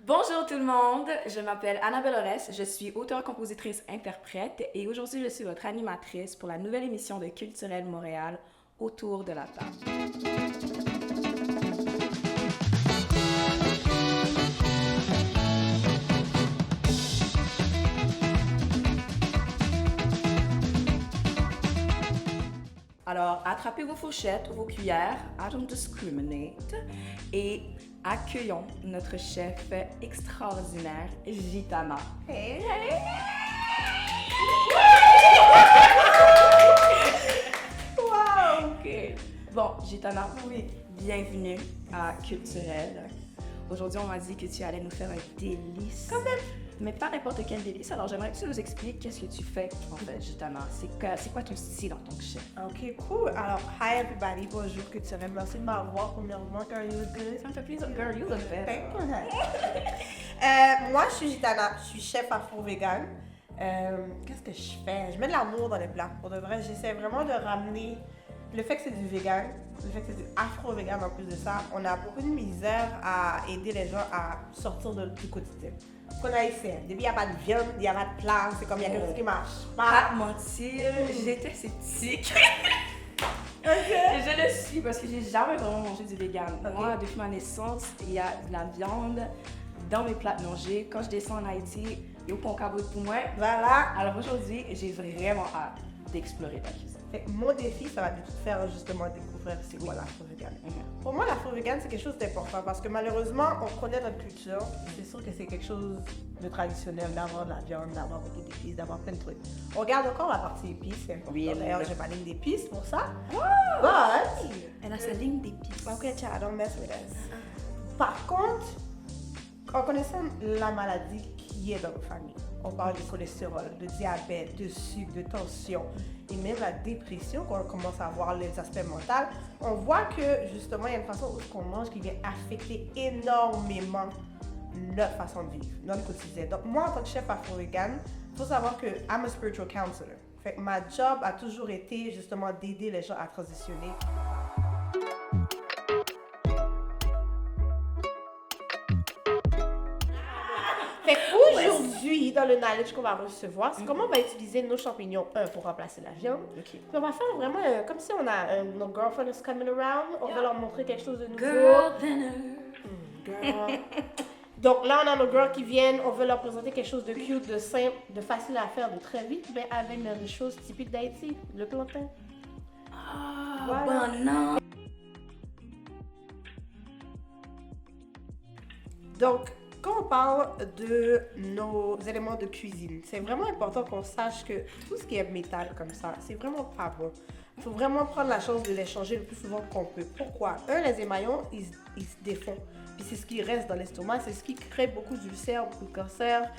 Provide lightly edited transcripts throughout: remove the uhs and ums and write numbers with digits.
Bonjour tout le monde, je m'appelle Annabelle Ores, je suis auteure, compositrice, interprète et aujourd'hui je suis votre animatrice pour la nouvelle émission de Culturel Montréal, Autour de la table. Alors, attrapez vos fourchettes, vos cuillères, I don't discriminate, et accueillons notre chef extraordinaire, Gitana. Hey, hey. Wow! OK. Bon, Gitana, Oui. bienvenue à Culturel. Aujourd'hui, on m'a dit que tu allais nous faire un délice. Quand même. Mais pas n'importe quel délice. Alors, j'aimerais que tu nous expliques qu'est-ce que tu fais, en fait, Gitana. C'est quoi ton style en tant que chef? Ok, cool. Alors, hi everybody, bonjour, Culturel. Merci de m'avoir premièrement, girl, you look good. Ça me fait plaisir. Girl, you look better. Thank you. Moi, je suis Gitana, je suis chef afro-vegan. Qu'est-ce que je fais? Je mets de l'amour dans les plats. Pour de vrai, j'essaie vraiment de ramener le fait que c'est du vegan, le fait que c'est du afro-vegan en plus de ça. On a beaucoup de misère à aider les gens à sortir du quotidien. Qu'on a essayé. Depuis, il n'y a pas de viande, il n'y a pas de plat, c'est comme il y a quelque chose qui marche Pas pas. mentir, j'étais sceptique. Ok. Je le suis parce que j'ai jamais vraiment mangé du vegan. Ok. Moi, depuis ma naissance, il y a de la viande dans mes plats de manger. Quand je descends en Haïti, il y a aucun cabot pour moi. Voilà. Alors aujourd'hui, j'ai vraiment hâte d'explorer ta cuisine. Fait que mon défi, ça va être de te faire justement découvrir c'est quoi l'afro-vegan. Pour moi, l'afro-vegan, c'est quelque chose d'important parce que malheureusement, on connaît notre culture. C'est sûr que c'est quelque chose de traditionnel d'avoir de la viande, d'avoir beaucoup d'épices, d'avoir plein de trucs. On regarde encore la partie épices, c'est important. Oui, D'ailleurs, j'ai ma ligne d'épices pour ça. Wow! But, Elle a sa ligne d'épices. ok, tiens, don't mess with us. Par contre, en connaissant la maladie qui est dans nos familles, on parle de cholestérol, de diabète, de sucre, de tension et même la dépression, quand on commence à voir les aspects mentaux, on voit que justement il y a une façon où on mange qui vient affecter énormément notre façon de vivre, notre quotidien. Donc moi en tant que chef afro-vegan, il faut savoir que I'm a spiritual counselor. Fait que ma job a toujours été justement d'aider les gens à transitionner. Fait qu'aujourd'hui, dans le knowledge qu'on va recevoir, c'est comment on va utiliser nos champignons, pour remplacer la viande. Ok. Puis on va faire vraiment comme si on a nos girlfriend is coming around. On va leur montrer quelque chose de nouveau. Girl dinner. Girl. Donc là, on a nos girls qui viennent. On veut leur présenter quelque chose de cute, de simple, de facile à faire, de très vite, mais avec une chose typique d'Haïti, le plantain. Ah, Voilà. bon non. Donc, quand on parle de nos éléments de cuisine, c'est vraiment important qu'on sache que tout ce qui est métal comme ça, c'est vraiment pas bon. Il faut vraiment prendre la chance de les changer le plus souvent qu'on peut. Pourquoi? Les émaillons, ils se défont. Puis c'est ce qui reste dans l'estomac, c'est ce qui crée beaucoup d'ulcères, beaucoup de cancers,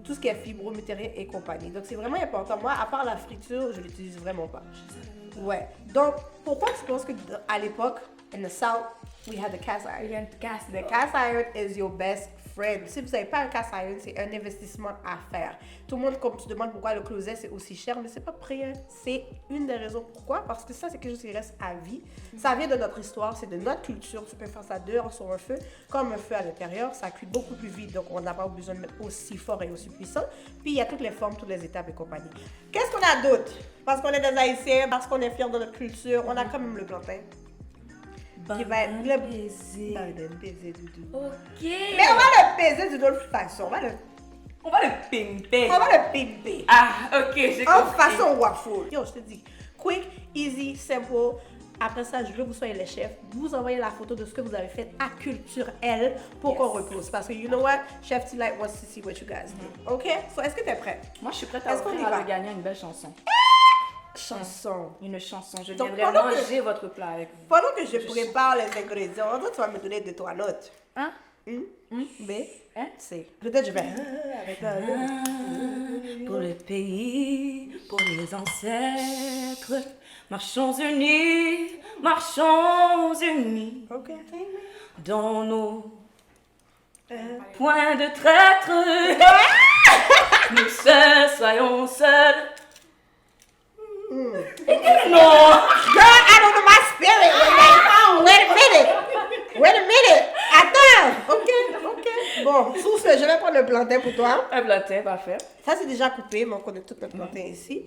tout ce qui est fibrométérien et compagnie. Donc c'est vraiment important. Moi, à part la friture, je l'utilise vraiment pas. Ouais. Donc, pourquoi tu penses qu'à l'époque, in the South, we had the cast iron? The cast iron is your best friend. Si vous n'avez pas un cast iron, c'est un investissement à faire. Tout le monde, comme tu demandes pourquoi le closet c'est aussi cher, mais c'est pas pour rien. C'est une des raisons pourquoi. Parce que ça, c'est quelque chose qui reste à vie. Ça vient de notre histoire, c'est de notre culture. Tu peux faire ça dehors sur un feu, comme un feu à l'intérieur. Ça cuit beaucoup plus vite, donc on n'a pas besoin de mettre aussi fort et aussi puissant. Puis il y a toutes les formes, toutes les étapes et compagnie. Qu'est-ce qu'on a d'autre? Parce qu'on est des Haïtiens, parce qu'on est fiers de notre culture, on a quand même le plantain. Qui va être le baiser. Doudou. Ok. Mais on va le baiser d'une autre façon. On va le pimper. On va le pimper. Ah, ok, j'ai En compris. façon waffle. Yo, je te dis, quick, easy, simple. Après ça, je veux que vous soyez les chefs. Vous envoyez la photo de ce que vous avez fait à Culture L pour qu'on repose. Parce que, you know what? Chef T-Light wants to see what you guys do. OK? So, est-ce que tu es prête? Moi, je suis prête à Est-ce qu'on y offrir va? à le gagnant une belle chanson. Chanson. Une chanson. Je Donc, viendrai pendant que- manger votre plat avec vous. Pendant que je prépare les ingrédients, toi, tu vas me donner 2-3 notes. Hein? B, Hein? C. Peut-être je vais. Avec Pour le pays, pour les ancêtres, marchons unis, marchons unis, OK. dans nos points de traître. Nous seuls, soyons seuls. Non! Girl, I don't know my spirit. Wait a minute. Attends. OK. Bon, sur ce, je vais prendre le plantain pour toi. Un plantain, parfait. Ça, c'est déjà coupé, donc on a tout notre plantain ici.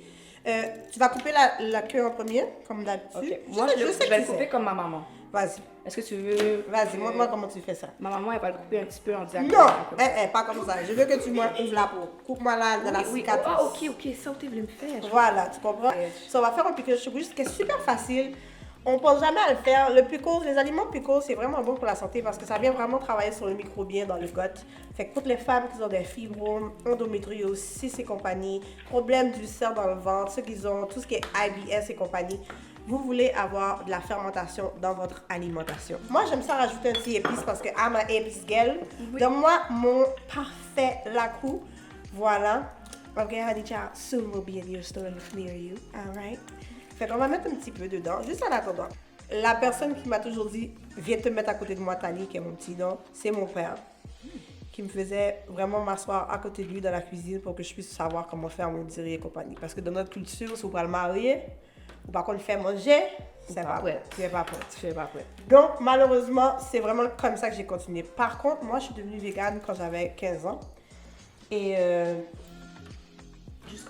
Tu vas couper la queue en premier, comme d'habitude. Ok. Moi, je vais le couper comme ma maman. Vas-y. Est-ce que tu veux... Vas-y, montre-moi comment tu fais ça. Ma maman, elle va le couper un petit peu en diagonale. Non, pas comme ça. Je veux que tu ouvres la peau. Coupe-moi là de la cicatrice. Ah, ok, ça, tu voulais me faire. Voilà, tu comprends? Ça, on va faire un pickle sugar qui est super facile. On pense jamais à le faire. Le pickle, les aliments pickle, c'est vraiment bon pour la santé parce que ça vient vraiment travailler sur le microbien dans le gut. Fait que toutes les femmes qui ont des fibromes, endométriose, cyste et compagnie, problèmes d'ulcère dans le ventre, ceux qui ont tout ce qui est IBS et compagnie, vous voulez avoir de la fermentation dans votre alimentation. Moi, j'aime ça rajouter un petit épice parce que I'm a épice girl. Donne-moi mon parfait lacou. Voilà. Ok, honey child, soon will be in your store near you. Alright. Fait qu'on va mettre un petit peu dedans, juste en attendant. La personne qui m'a toujours dit, viens te mettre à côté de moi, Tani, qui est mon petit nom, c'est mon père. Qui me faisait vraiment m'asseoir à côté de lui dans la cuisine pour que je puisse savoir comment faire mon dîner et compagnie. Parce que dans notre culture, si vous pouvez le marier, ou par contre le faire manger, c'est pas prêt. Tu n'es pas prêt. Tu n'es pas prêt. Donc, malheureusement, c'est vraiment comme ça que j'ai continué. Par contre, moi, je suis devenue végane quand j'avais 15 ans. Et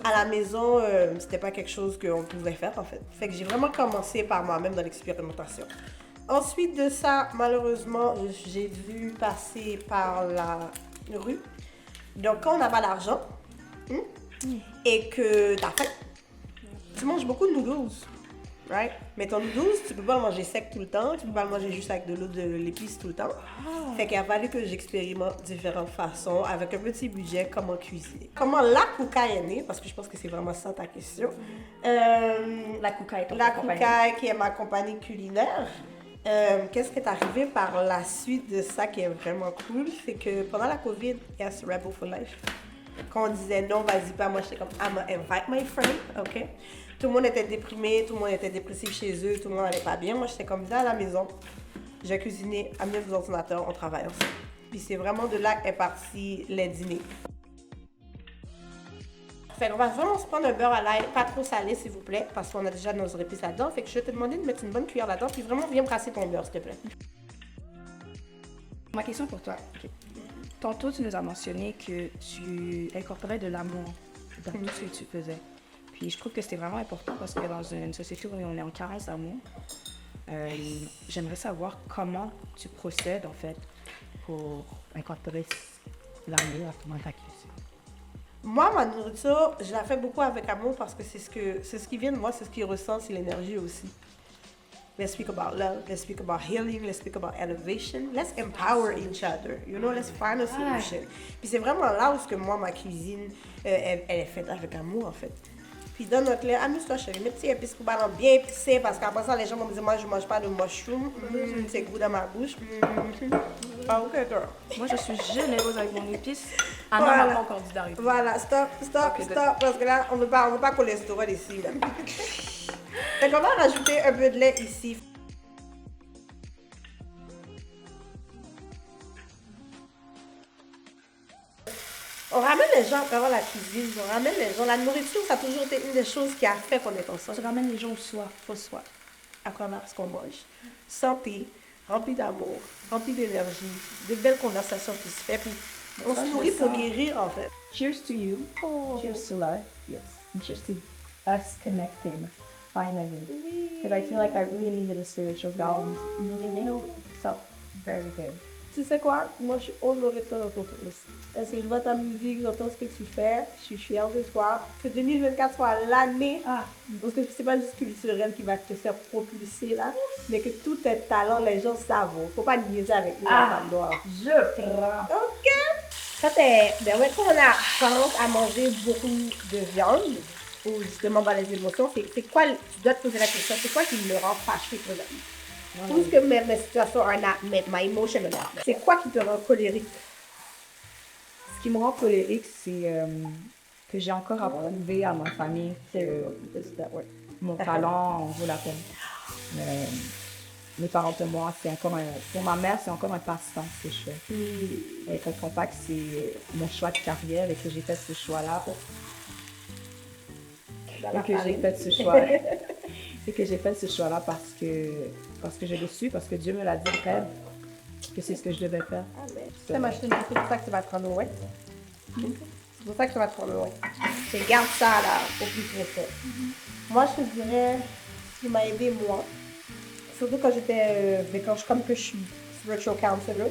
à la maison, c'était pas quelque chose qu'on pouvait faire, en fait. Fait que j'ai vraiment commencé par moi-même dans l'expérimentation. Ensuite de ça, malheureusement, j'ai dû passer par la rue. Donc, quand on n'a pas d'argent et que t'as faim, tu manges beaucoup de noodles, right? Mais ton noodles, tu peux pas le manger sec tout le temps, tu peux pas le manger juste avec de l'eau de l'épice tout le temps. Fait qu'il a fallu que j'expérimente différentes façons, avec un petit budget, comment cuisiner. Comment la Koukaï est née, parce que je pense que c'est vraiment ça ta question. La Koukaï est La Koukaï, qui est ma compagnie culinaire. Qu'est-ce qui est arrivé par la suite de ça qui est vraiment cool, c'est que pendant la COVID, yes, Rebel for Life, quand on disait non, vas-y pas, moi j'étais comme I'm gonna invite my friend, ok? Tout le monde était déprimé, tout le monde était dépressif chez eux, tout le monde n'allait pas bien. Moi j'étais comme ça à la maison, j'ai cuisiné, amené vos ordinateurs, on travaille ensemble. Puis c'est vraiment de là qu'est parti les dîners. Fait qu'on va vraiment se prendre un beurre à l'ail, pas trop salé s'il vous plaît, parce qu'on a déjà nos épices là-dedans. Fait que je vais te demander de mettre une bonne cuillère là-dedans, puis vraiment viens brasser ton beurre s'il te plaît. Ma question pour toi. Okay. Tantôt, tu nous as mentionné que tu incorporais de l'amour dans tout ce que tu faisais. Puis je trouve que c'était vraiment important parce que dans une société où on est en carence d'amour, j'aimerais savoir comment tu procèdes en fait pour incorporer l'amour dans ta cuisine. Moi, ma nourriture, je la fais beaucoup avec amour parce que c'est ce qui vient de moi, c'est ce qui ressent, c'est l'énergie aussi. Let's speak about love, let's speak about healing, let's speak about elevation, let's empower each other, you know, let's find a solution. Puis c'est vraiment là où moi, ma cuisine, elle est faite avec amour en fait. Puis dans notre lait, amuse-toi chérie, mes petits épices coubanes bien épicés parce qu'après ça, les gens vont me dire, moi je mange pas de mushroom, c'est goût dans ma bouche. Ah, ok, girl. Moi, je suis généreuse avec mon épice. Ah non, Voilà. on n'a pas encore dit d'arrêter. Voilà, stop, parce que là, on veut pas cholestérol ici. Là. Donc on va rajouter un peu de lait ici. On ramène les gens à travers la cuisine, on ramène les gens. La nourriture, ça a toujours été une des choses qui a fait qu'on est ensemble. Tu ramènes les gens au soir, À travers ce qu'on mange. Santé, rempli d'amour, rempli d'énergie, de belles conversations qui se font. Puis on se nourrit pour guérir en fait. Cheers to you. Oh. Cheers to life. Yes. And cheers to us connecting finally. Because I feel like I really needed a spiritual balance. You know, felt very good. Tu sais quoi? Moi, je suis honorée de ton retour. Est-ce que je vois ta musique, j'entends ce que tu fais, je suis fière de toi. Que 2024 soit l'année, parce que c'est pas juste culturel qui va te faire propulser là, mais que tous tes talents, les gens savent. Faut pas niaiser avec nous, la femme noire. Je prends. OK! Ça, ouais, quand on a tendance à manger beaucoup de viande, ou justement dans les émotions, c'est quoi, tu dois te poser la question, c'est quoi qui me rend fâché présentement? Tout ce que mes situations are not met, my emotion are not met. C'est quoi qui te rend colérique? Ce qui me rend colérique, c'est que j'ai encore à prouver à ma famille que mon talent vaut la peine. Mes parents et moi, pour ma mère, c'est encore un passe-temps ce que je fais. Elle ne comprend pas que c'est mon choix de carrière et que j'ai fait ce choix-là. Et que j'ai fait ce choix. Et que j'ai fait ce choix-là parce que je l'ai su, parce que Dieu me l'a dit, rêve. que c'est ce que je devais faire. Ah ben, tu sais m'acheter une bouteille, c'est pour ça que tu vas te rendre loin. C'est pour ça que tu vas te rendre loin. Et garde ça là, au plus près. Moi, je te dirais, ce qui m'a aidé, moi, surtout quand j'étais, quand je, comme que je suis spiritual counselor,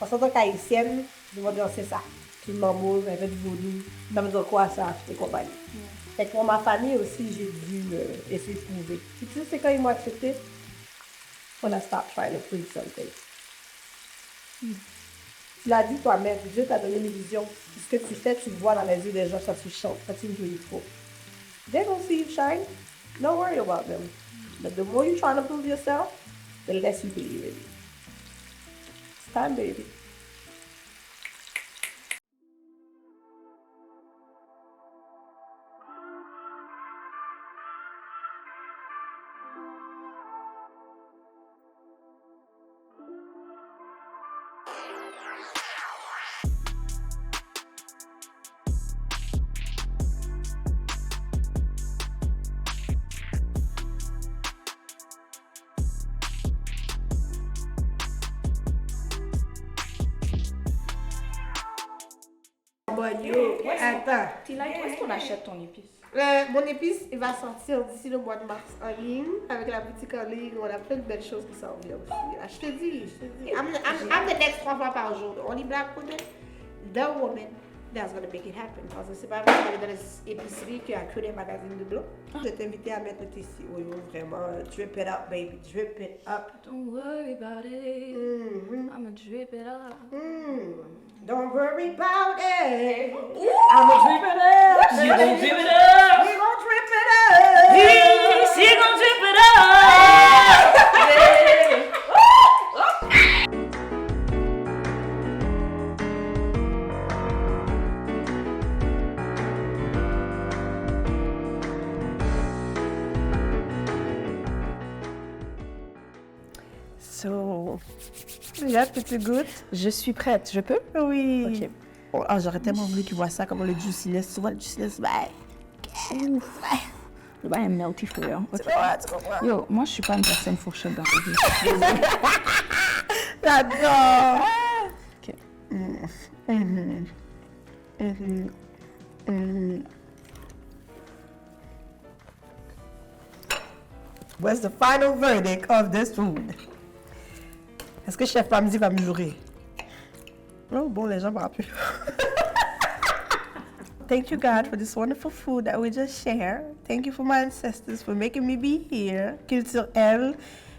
en tant qu'haïtienne, je vais dire c'est ça. Tu m'embauches, elle fait du vaudou, tu vas me dire quoi ça, je t'ai compagnie. Fait que pour ma famille aussi, j'ai dû essayer de trouver. Si tu sais c'est quand ils m'ont accepté, on a stop trying to prove something. Tu l'as dit toi-même, Dieu t'a donné une vision. Ce que tu fais, tu le vois dans les yeux des gens quand tu chantes, quand tu joues trop. They don't see you shine. Don't worry about them. But the more you try to prove yourself, the less you believe in you. It's time, baby. Bon, yo, attends. Tila, où est-ce qu'on achète ton épice? Mon épice, il va sortir d'ici le mois de mars en ligne. Avec la boutique en ligne, on a plein de belles choses qui s'en viennent aussi. Ah, je te dis. I'm the next 3 fois par jour. The only black woman, the woman that's gonna make it happen. Parce que c'est pas vrai que dans les épiceries qu'il y a que des magazines de blanc. Je vais t'inviter à mettre le tissu. Oui, vraiment. Drip it up, baby. Drip it up. Don't worry about it. I'ma drip it up. Don't worry about it. I'ma drip it up. You gon' drip it up. We gon' drip it up. She gon' drip it up. So, là, tu goûtes? Je suis prête, je peux? Oui. Ok. Oh, j'aurais tellement voulu qu'ils voient ça comme le juiciness. Tu vois le juiciness? Ouf. Le bain est melty for real. Ok. Tu comprends? Yo, moi je suis pas une personne fourchette dans la vie. J'adore! Ok. What's the final verdict of this food? Est-ce que Chef Pamzi va me jurer? Oh bon, les gens me rappellent. Thank you, God, for this wonderful food that we just shared. Thank you for my ancestors for making me be here. Culture L,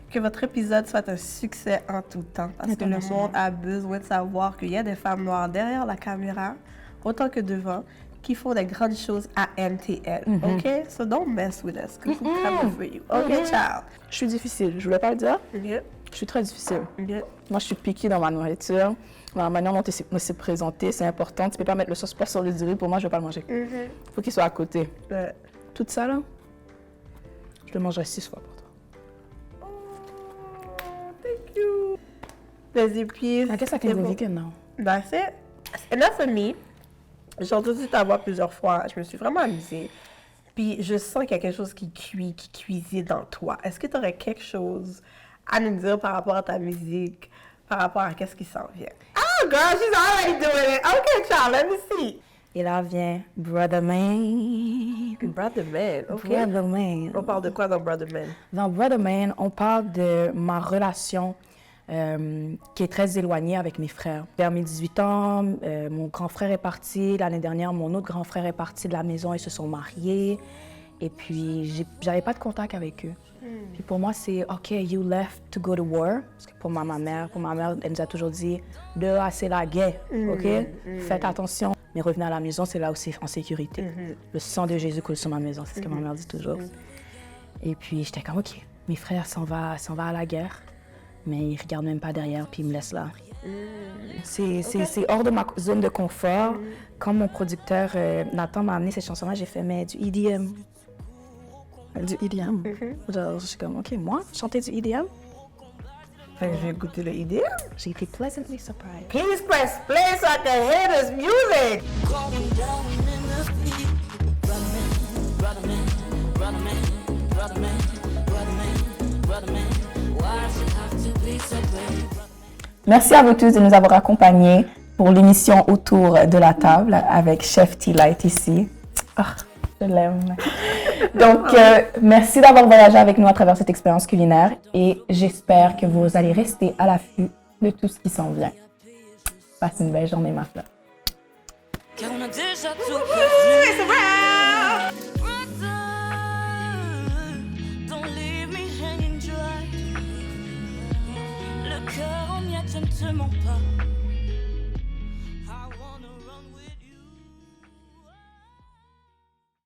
que votre épisode soit un succès en tout temps. Parce que le monde a besoin de savoir qu'il y a des femmes noires derrière la caméra, autant que devant, qui font des grandes choses à NTL. OK? So don't mess with us, because we're coming for you. OK, ciao. Je suis difficile, je voulais pas le dire. Yeah. Je suis très difficile. Yeah. Moi je suis piquée dans ma nourriture. Dans la manière dont c'est présenté, c'est important. Tu peux pas mettre le sauce poivre sur le riz, pour moi je vais pas le manger. Faut qu'il soit à côté. Ouais. Tout ça là, je le mangerai 6 fois pour toi. Thank you. Les épices. I guess I can go vegan now. That's it. Enough for me. J'ai entendu ta voix plusieurs fois. Je me suis vraiment amusée. Puis je sens qu'il y a quelque chose qui cuisine dans toi. Est-ce que tu aurais quelque chose à nous dire par rapport à ta musique, par rapport à qu'est-ce qui s'en vient? Oh girl, she's already doing it. Okay, child, let me see. Et là vient Brother Man. Brother Man, ok. Brother Man. On parle de quoi dans Brother Man? Dans Brother Man, on parle de ma relation qui est très éloignée avec mes frères. Vers mes 18 ans, mon grand frère est parti. L'année dernière, mon autre grand frère est parti de la maison. Ils se sont mariés. Et puis, j'avais pas de contact avec eux. Puis pour moi, c'est « OK, you left to go to war ». Parce que pour ma mère, elle nous a toujours dit « Dehors, c'est la guerre, OK? Faites attention. Mais revenez à la maison, c'est là où c'est en sécurité. Le sang de Jésus coule sur ma maison, c'est ce que ma mère dit toujours. Et puis, j'étais comme « OK, mes frères s'en vont à la guerre. » Mais ils ne regardent même pas derrière, puis ils me laissent là. C'est hors de ma zone de confort. Quand mon producteur Nathan m'a amené cette chanson-là, j'ai fait « Mais du EDM. » Du EDM. Genre, je suis comme, OK, moi, chanter du EDM? Fait que je vais écouter le idée. J'ai été pleasantly surprised. Please press play so I can hear this music. Going down in the feet. Brother man, brother man, brother man, brother man, brother man, brother man. Why should have to be so brave? Merci à vous tous de nous avoir accompagnés pour l'émission Autour de la table avec Chef T-Light ici. Ah, je l'aime. Donc, merci d'avoir voyagé avec nous à travers cette expérience culinaire et j'espère que vous allez rester à l'affût de tout ce qui s'en vient. Passe une belle journée, ma fleur. Car on a déjà tout perdu. Brother, don't leave me hanging dry. Le cœur en miettes, je ne te mens pas.